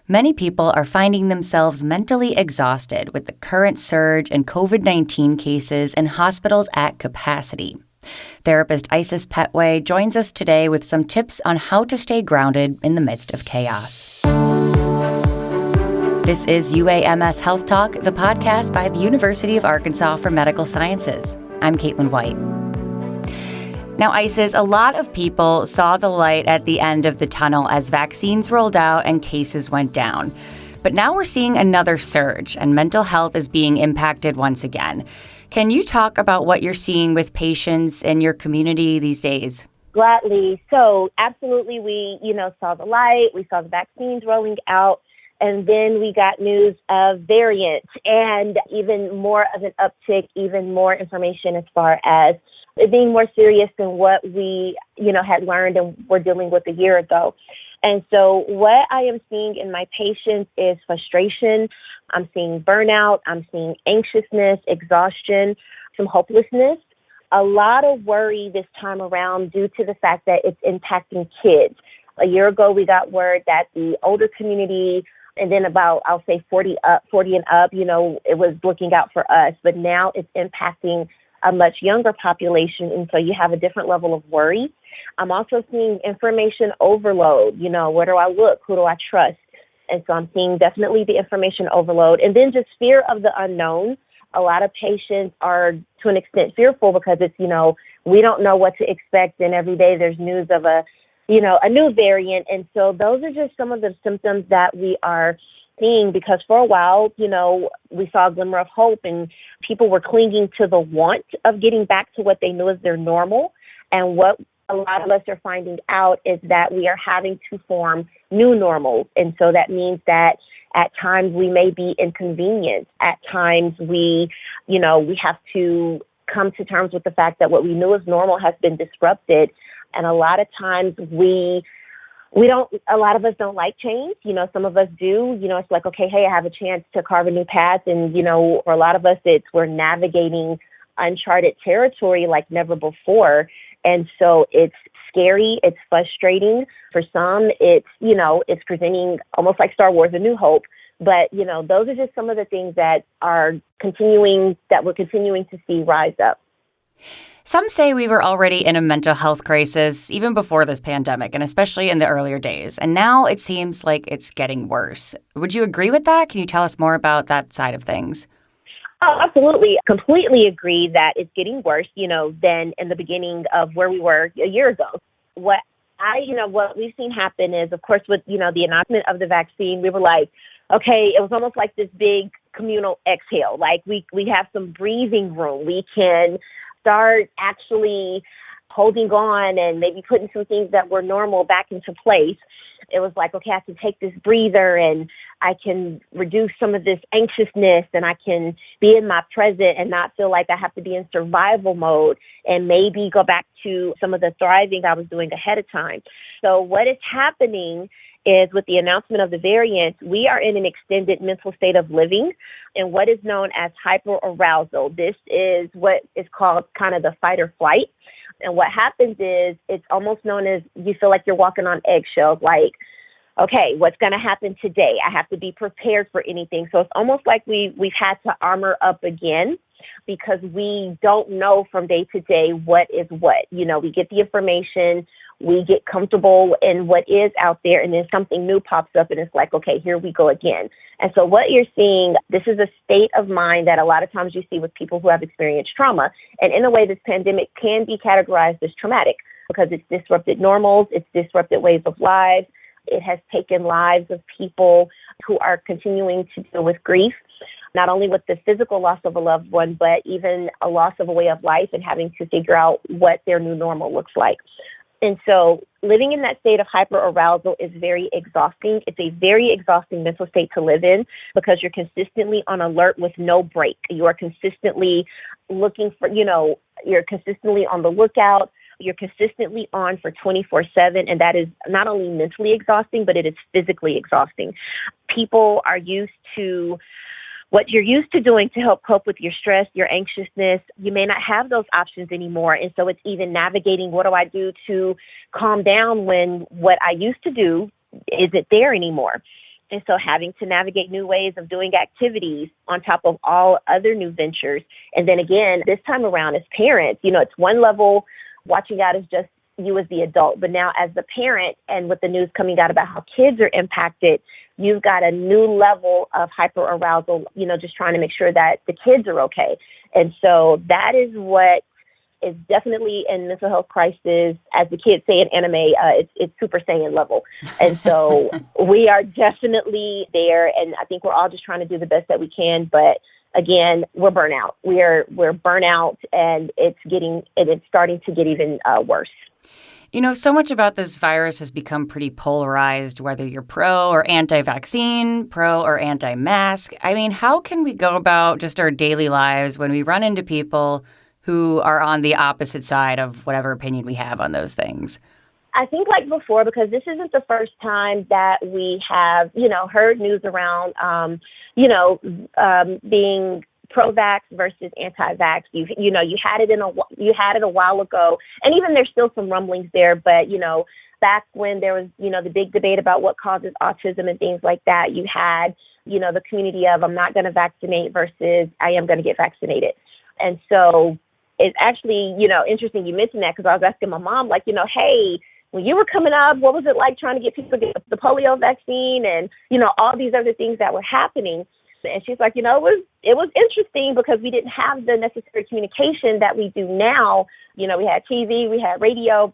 Many people are finding themselves mentally exhausted with the current surge in COVID-19 cases and hospitals at capacity. Therapist Isis Petway joins us today with some tips on how to stay grounded in the midst of chaos. This is UAMS Health Talk, the podcast by the University of Arkansas for Medical Sciences. I'm Caitlin White. Now, Isis, a lot of people saw the light at the end of the tunnel as vaccines rolled out and cases went down. But now we're seeing another surge, and mental health is being impacted once again. Can you talk about what you're seeing with patients in your community these days? Gladly. So absolutely, we, saw the light, we saw the vaccines rolling out, and then we got news of variants and even more of an uptick, even more information as far as it being more serious than what we, had learned and were dealing with a year ago. And so what I am seeing in my patients is frustration. I'm seeing burnout. I'm seeing anxiousness, exhaustion, some hopelessness, a lot of worry this time around due to the fact that it's impacting kids. A year ago, we got word that the older community, and then about, I'll say 40 and up, it was looking out for us. But now it's impacting a much younger population, and so you have a different level of worry. I'm also seeing information overload. Where do I look? Who do I trust? And so I'm seeing definitely the information overload. And then just fear of the unknown. A lot of patients are, to an extent, fearful because it's, we don't know what to expect. And every day there's news of a new variant. And so those are just some of the symptoms that we are seeing, because for a while, we saw a glimmer of hope and people were clinging to the want of getting back to what they knew as their normal. And what a lot of us are finding out is that we are having to form new normals. And so that means that at times we may be inconvenienced. At times we have to come to terms with the fact that what we knew as normal has been disrupted. And a lot of times a lot of us don't like change. Some of us do. It's like, okay, hey, I have a chance to carve a new path. And, for a lot of us, we're navigating uncharted territory like never before. And so it's scary. It's frustrating. For some, it's presenting almost like Star Wars: A New Hope. But, those are just some of the things that we're continuing to see rise up. Some say we were already in a mental health crisis even before this pandemic, and especially in the earlier days. And now it seems like it's getting worse. Would you agree with that? Can you tell us more about that side of things? Oh, absolutely. Completely agree that it's getting worse, than in the beginning of where we were a year ago. What we've seen happen is, of course, with, the announcement of the vaccine, we were like, okay, it was almost like this big communal exhale. Like we have some breathing room. We can start actually holding on and maybe putting some things that were normal back into place. It was like, okay, I can take this breather and I can reduce some of this anxiousness and I can be in my present and not feel like I have to be in survival mode and maybe go back to some of the thriving I was doing ahead of time. So what is happening is, with the announcement of the variant, we are in an extended mental state of living and what is known as hyperarousal. This is what is called kind of the fight or flight. And what happens is it's almost known as you feel like you're walking on eggshells, like, okay, what's going to happen today? I have to be prepared for anything. So it's almost like we've had to armor up again because we don't know from day to day what is what. We get the information, we get comfortable in what is out there, and then something new pops up and it's like, okay, here we go again. And so what you're seeing, this is a state of mind that a lot of times you see with people who have experienced trauma. And in a way, this pandemic can be categorized as traumatic because it's disrupted normals, it's disrupted ways of life. It has taken lives of people who are continuing to deal with grief, not only with the physical loss of a loved one, but even a loss of a way of life and having to figure out what their new normal looks like. And so living in that state of hyperarousal is very exhausting. It's a very exhausting mental state to live in because you're consistently on alert with no break. You are consistently looking for, you're consistently on the lookout. You're consistently on for 24/7. And that is not only mentally exhausting, but it is physically exhausting. People are used to what you're used to doing to help cope with your stress, your anxiousness. You may not have those options anymore. And so it's even navigating, what do I do to calm down when what I used to do isn't there anymore? And so having to navigate new ways of doing activities on top of all other new ventures. And then again, this time around as parents, it's one level watching out as just you as the adult, but now as the parent and with the news coming out about how kids are impacted, you've got a new level of hyperarousal, just trying to make sure that the kids are okay. And so that is what is definitely in mental health crisis, as the kids say in anime, it's Super Saiyan level. And so we are definitely there. And I think we're all just trying to do the best that we can. But again, we're burnout. We're burnout, and it's starting to get even worse. So much about this virus has become pretty polarized, whether you're pro or anti-vaccine, pro or anti-mask. I mean, how can we go about just our daily lives when we run into people who are on the opposite side of whatever opinion we have on those things? I think like before, because this isn't the first time that we have, heard news around, being pro-vax versus anti-vax. You had it a while ago, and even there's still some rumblings there. But back when there was the big debate about what causes autism and things like that, you had the community of I'm not going to vaccinate versus I am going to get vaccinated, and so. It's actually, interesting you mentioned that, because I was asking my mom, hey, when you were coming up, what was it like trying to get people to get the polio vaccine and, all these other things that were happening? And she's like, it was interesting because we didn't have the necessary communication that we do now. We had TV, we had radio,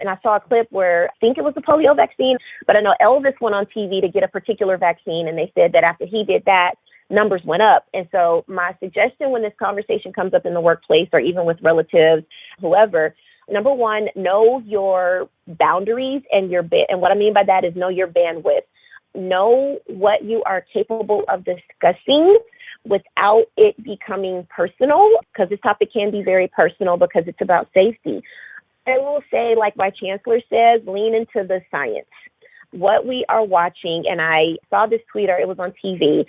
and I saw a clip where I think it was the polio vaccine, but I know Elvis went on TV to get a particular vaccine, and they said that after he did that, numbers went up. And so my suggestion when this conversation comes up in the workplace or even with relatives, whoever, number one, know your boundaries and and what I mean by that is know your bandwidth. Know what you are capable of discussing without it becoming personal, because this topic can be very personal because it's about safety. I will say, like my chancellor says, lean into the science. What we are watching, and I saw this tweet, or it was on TV,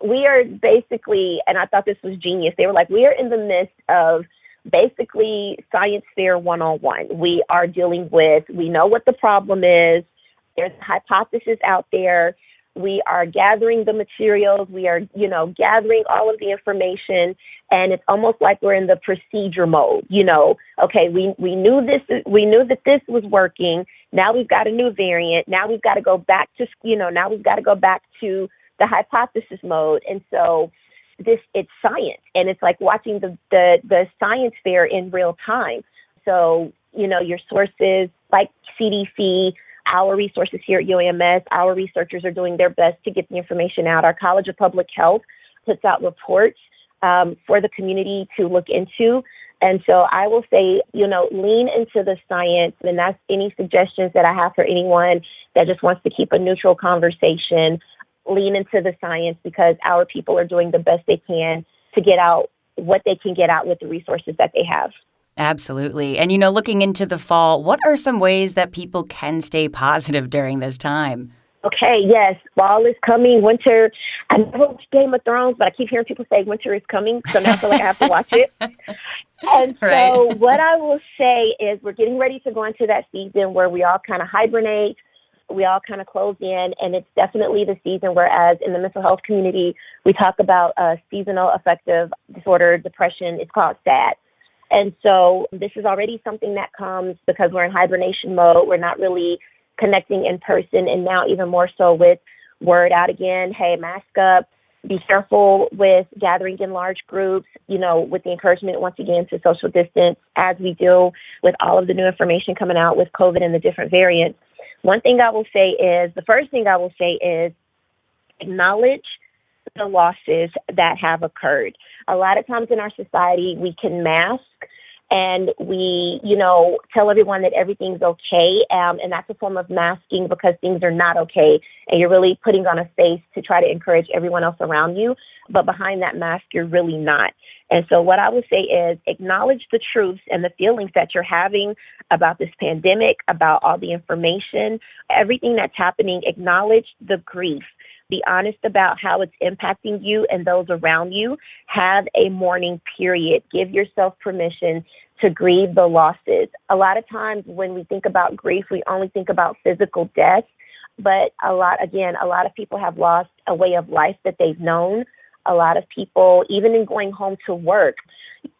we are basically, and I thought this was genius, they were like, we are in the midst of basically science fair 101. We are dealing with, we know what the problem is, there's a hypothesis out there, we are gathering the materials, we are, gathering all of the information, and it's almost like we're in the procedure mode. Okay, we knew that this was working. Now we've got a new variant. Now we've got to go back to, the hypothesis mode. And so it's science, and it's like watching the science fair in real time. So, your sources like CDC, our resources here at UAMS, our researchers are doing their best to get the information out. Our College of Public Health puts out reports for the community to look into. And so I will say, lean into the science, and that's any suggestions that I have for anyone that just wants to keep a neutral conversation. Lean into the science, because our people are doing the best they can to get out what they can get out with the resources that they have. Absolutely. And, looking into the fall, what are some ways that people can stay positive during this time? Okay, yes, fall is coming. Winter, I never watched Game of Thrones, but I keep hearing people say winter is coming, so now I feel like I have to watch it. And so what I will say is we're getting ready to go into that season where we all kind of hibernate, we all kind of close in, and it's definitely the season whereas in the mental health community, we talk about seasonal affective disorder, depression. It's called SAD. And so this is already something that comes because we're in hibernation mode. We're not really connecting in person, and now even more so with word out again, hey, mask up, be careful with gathering in large groups, with the encouragement once again to social distance as we deal with all of the new information coming out with COVID and the different variants. The first thing I will say is acknowledge the losses that have occurred. A lot of times in our society, we can mask and we, tell everyone that everything's okay. And that's a form of masking because things are not okay. And you're really putting on a face to try to encourage everyone else around you. But behind that mask, you're really not. And so what I would say is acknowledge the truths and the feelings that you're having about this pandemic, about all the information, everything that's happening. Acknowledge the grief. Be honest about how it's impacting you and those around you. Have a mourning period. Give yourself permission to grieve the losses. A lot of times when we think about grief, we only think about physical death. But a lot of people have lost a way of life that they've known. A lot of people, even in going home to work,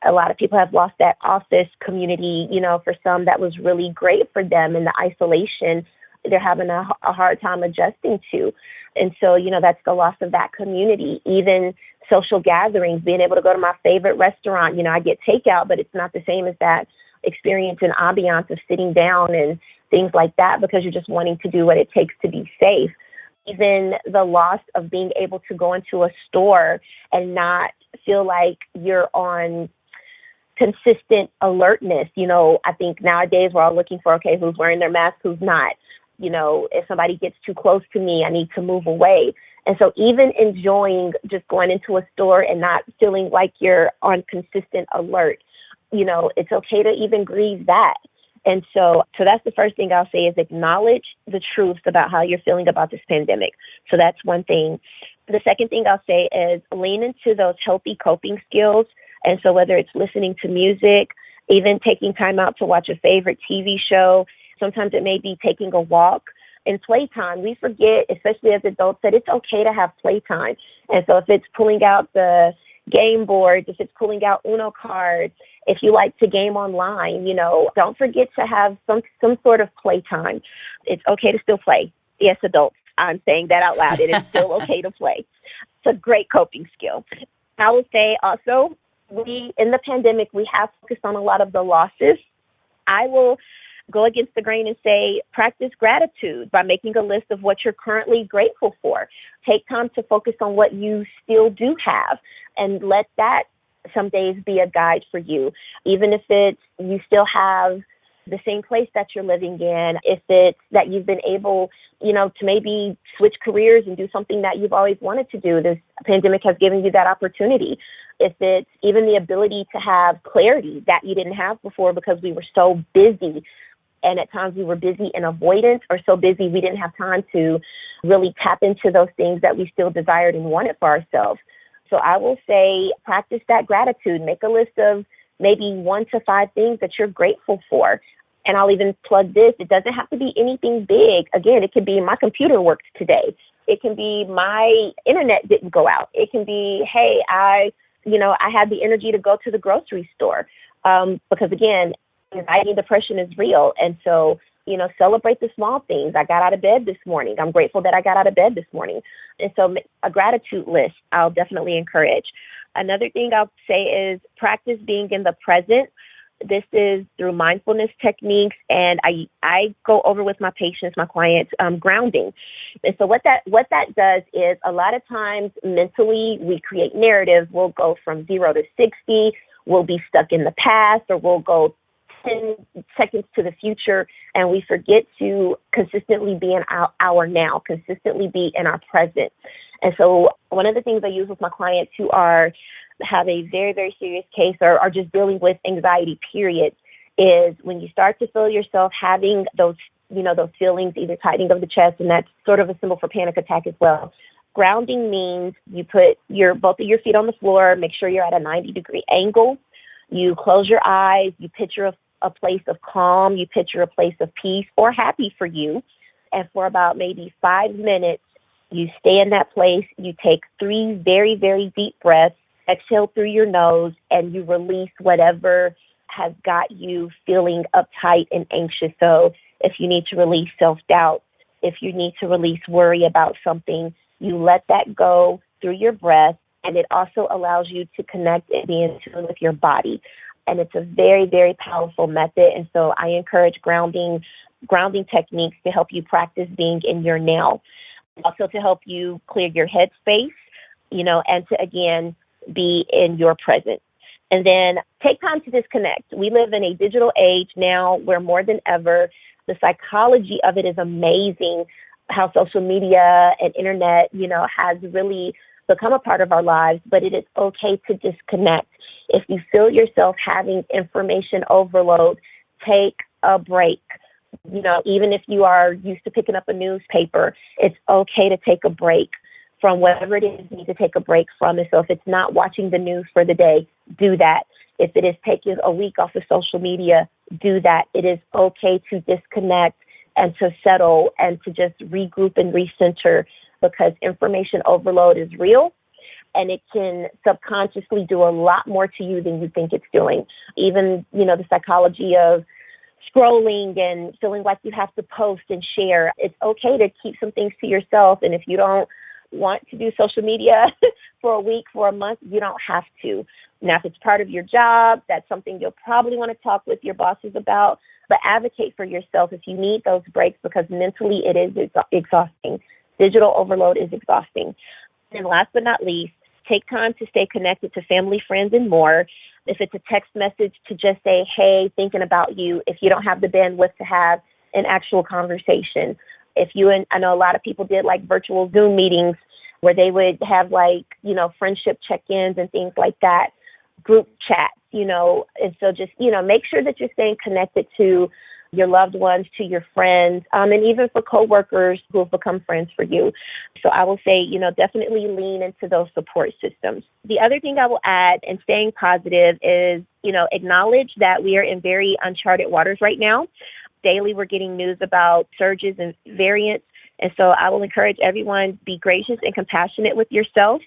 a lot of people have lost that office community. For some, that was really great for them in the isolation. They're having a hard time adjusting to. And so, that's the loss of that community. Even social gatherings, being able to go to my favorite restaurant. I get takeout, but it's not the same as that experience and ambiance of sitting down and things like that, because you're just wanting to do what it takes to be safe. Even the loss of being able to go into a store and not feel like you're on consistent alertness. I think nowadays we're all looking for, okay, who's wearing their mask, who's not. If somebody gets too close to me, I need to move away. And so even enjoying just going into a store and not feeling like you're on consistent alert, it's okay to even grieve that. And so that's the first thing I'll say is acknowledge the truth about how you're feeling about this pandemic. So that's one thing. The second thing I'll say is lean into those healthy coping skills. And so whether it's listening to music, even taking time out to watch a favorite TV show, sometimes it may be taking a walk and playtime. We forget, especially as adults, that it's okay to have playtime. And so if it's pulling out the game boards, if it's pulling out Uno cards, if you like to game online, don't forget to have some sort of playtime. It's okay to still play. Yes, adults, I'm saying that out loud. It is still okay to play. It's a great coping skill. I will say also, in the pandemic, we have focused on a lot of the losses. I will go against the grain and say, practice gratitude by making a list of what you're currently grateful for. Take time to focus on what you still do have and let that some days be a guide for you. Even if it's you still have the same place that you're living in, if it's that you've been able, to maybe switch careers and do something that you've always wanted to do. This pandemic has given you that opportunity. If it's even the ability to have clarity that you didn't have before because we were so busy. And at times we were busy in avoidance or so busy we didn't have time to really tap into those things that we still desired and wanted for ourselves. So I will say practice that gratitude. Make a list of maybe 1 to 5 things that you're grateful for. And I'll even plug this. It doesn't have to be anything big. Again, it could be my computer worked today. It can be my internet didn't go out. It can be, hey, I had the energy to go to the grocery store. Because again, anxiety and depression is real. And so, celebrate the small things. I got out of bed this morning. I'm grateful that I got out of bed this morning. And so a gratitude list, I'll definitely encourage. Another thing I'll say is practice being in the present. This is through mindfulness techniques. And I go over with my patients, my clients, grounding. And so what that does is a lot of times mentally we create narratives. We'll go from 0 to 60. We'll be stuck in the past, or we'll go 10 seconds to the future, and we forget to consistently be in our now, consistently be in our present. And so one of the things I use with my clients who have a very, very serious case or are just dealing with anxiety, period, is when you start to feel yourself having those feelings, either tightening of the chest, and that's sort of a symbol for panic attack as well. Grounding means you put both of your feet on the floor, make sure you're at a 90-degree angle. You close your eyes, you picture a place of calm, you picture a place of peace or happy for you. And for about maybe 5 minutes, you stay in that place. You take 3 very, very deep breaths, exhale through your nose, and you release whatever has got you feeling uptight and anxious. So if you need to release self-doubt, if you need to release worry about something, you let that go through your breath. And it also allows you to connect and be in tune with your body. And it's a very, very powerful method. And so I encourage grounding techniques to help you practice being in your now. Also to help you clear your headspace, and to, again, be in your present. And then take time to disconnect. We live in a digital age now where more than ever, the psychology of it is amazing, how social media and internet, has really become a part of our lives, but it is okay to disconnect. If you feel yourself having information overload, take a break. Even if you are used to picking up a newspaper, it's okay to take a break from whatever it is you need to take a break from. And so if it's not watching the news for the day, do that. If it is taking a week off of social media, do that. It is okay to disconnect, and to settle and to just regroup and recenter, because information overload is real and it can subconsciously do a lot more to you than you think it's doing. Even, the psychology of scrolling and feeling like you have to post and share. It's okay to keep some things to yourself. And if you don't want to do social media for a week, for a month, you don't have to. Now, if it's part of your job, that's something you'll probably want to talk with your bosses about, but advocate for yourself if you need those breaks, because mentally it is exhausting. Digital overload is exhausting. And last but not least, take time to stay connected to family, friends, and more. If it's a text message, to just say, hey, thinking about you, if you don't have the bandwidth to have an actual conversation. I know a lot of people did like virtual Zoom meetings where they would have friendship check-ins and things like that, group chats, and so just, make sure that you're staying connected to your loved ones, to your friends, and even for coworkers who have become friends for you. So I will say, definitely lean into those support systems. The other thing I will add, and staying positive, is, acknowledge that we are in very uncharted waters right now. Daily, we're getting news about surges and variants. And so I will encourage everyone, be gracious and compassionate with yourself.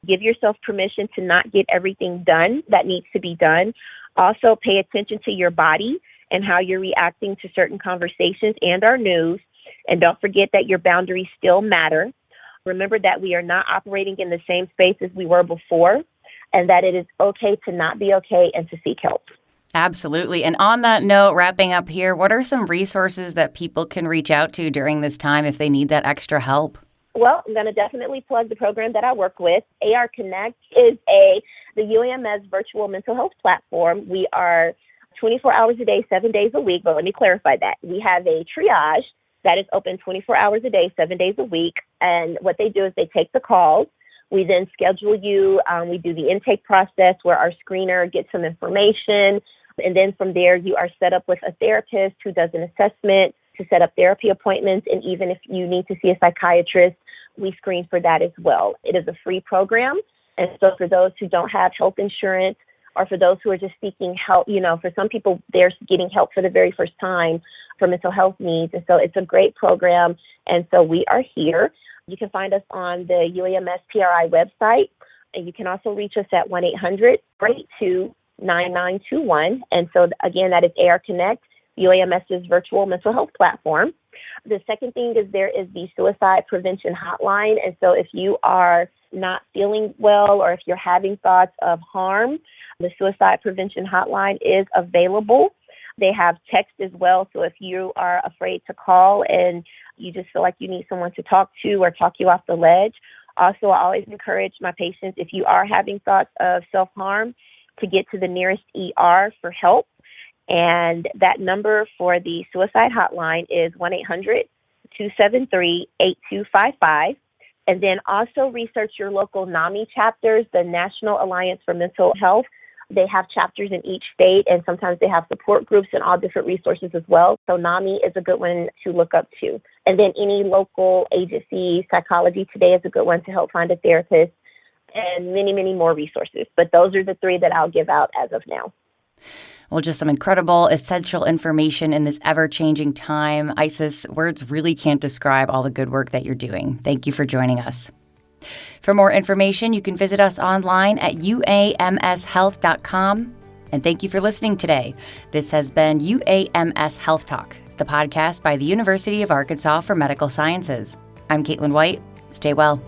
Give yourself permission to not get everything done that needs to be done. Also, pay attention to your body and how you're reacting to certain conversations and our news. And don't forget that your boundaries still matter. Remember that we are not operating in the same space as we were before, and that it is okay to not be okay and to seek help. Absolutely. And on that note, wrapping up here, what are some resources that people can reach out to during this time if they need that extra help? Well, I'm going to definitely plug the program that I work with. AR Connect is the UAMS virtual mental health platform. We are 24 hours a day, 7 days a week. But let me clarify that. We have a triage that is open 24 hours a day, 7 days a week. And what they do is they take the calls. We then schedule you. We do the intake process where our screener gets some information. And then from there, you are set up with a therapist who does an assessment to set up therapy appointments. And even if you need to see a psychiatrist, we screen for that as well. It is a free program. And so for those who don't have health insurance, or for those who are just seeking help, for some people, they're getting help for the very first time for mental health needs. And so it's a great program. And so we are here. You can find us on the UAMS PRI website. And you can also reach us at 1-800-482-9921. And so again, that is AR Connect, UAMS's virtual mental health platform. The second thing is there is the suicide prevention hotline. And so if you are not feeling well, or if you're having thoughts of harm, the suicide prevention hotline is available. They have text as well. So if you are afraid to call and you just feel like you need someone to talk to or talk you off the ledge. Also, I always encourage my patients, if you are having thoughts of self-harm, to get to the nearest ER for help. And that number for the suicide hotline is 1-800-273-8255. And then also research your local NAMI chapters, the National Alliance for Mental Health. They have chapters in each state, and sometimes they have support groups and all different resources as well. So NAMI is a good one to look up to. And then any local agency, Psychology Today is a good one to help find a therapist, and many, many more resources. But those are the three that I'll give out as of now. Well, just some incredible, essential information in this ever-changing time. Isis, words really can't describe all the good work that you're doing. Thank you for joining us. For more information, you can visit us online at uamshealth.com. And thank you for listening today. This has been UAMS Health Talk, the podcast by the University of Arkansas for Medical Sciences. I'm Caitlin White. Stay well.